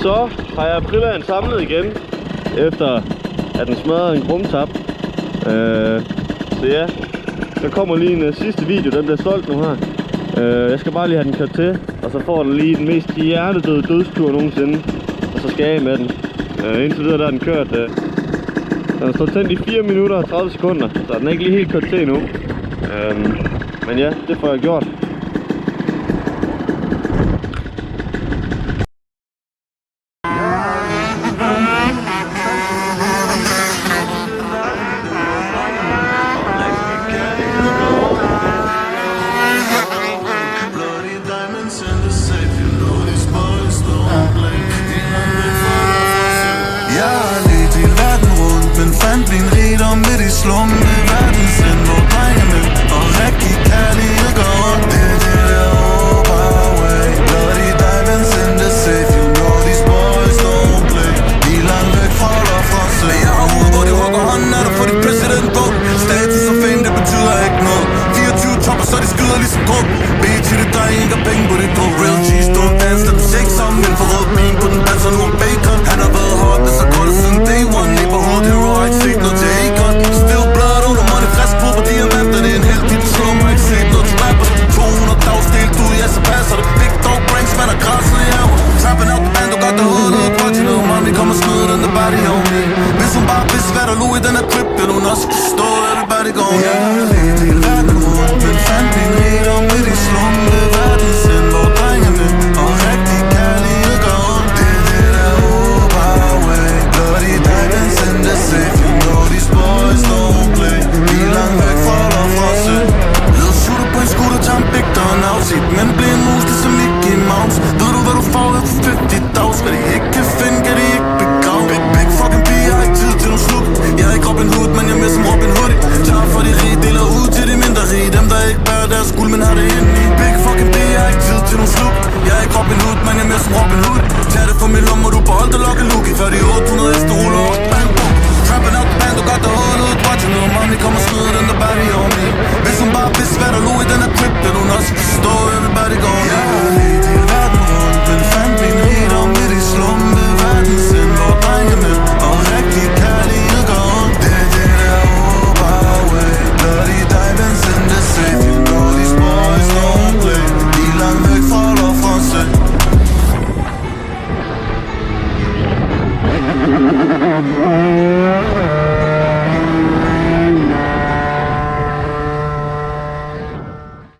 Så har jeg Aprillaen samlet igen, efter at den smadrede en krumtap. Så ja, der kommer lige en sidste video, den bliver solgt nu her. Jeg skal bare lige have den kørt til, og så får den lige den mest hjertedøde dødstur nogensinde. Og så skal jeg af med den. Indtil videre der er den kørt. Den har stået tændt i 4 minutter og 30 sekunder, så den er ikke lige helt kørt til endnu. Men ja, det får jeg gjort. Slumne verdensen, hvor drengene og rigtig kærlighed går rundt. Det der overway. Bloody diamonds in the safe, you know these boys don't play. De er langt væk fra lofrelse. Men jeg har hovedet, hvor de hugger hånden af dig for dit president på. Status og fame, det betyder ikke noget. 24 topper, så de skyder ligesom druk. Bitch, det der ikke har penge på det på. Real G's don't dance, lad dem shake sammen. Men for rød bin på den danser nu bacon. Han har været hårdt, men så går det siden day one. Lige på hovedet, hero, har ikke set noget til Akon. Diamanter, det er en held, de slår mig ikke set noget til rapper. 200 dags delt ud, ja så passer det. Big dog brings, man er græsset i haver. Trapping out the band, du got the hood og project. Nu mami kommer smider den der body on me. Hvis hun bare vidste hvad der lå i den her clip, vil hun også kunne stå, everybody gon' yeah.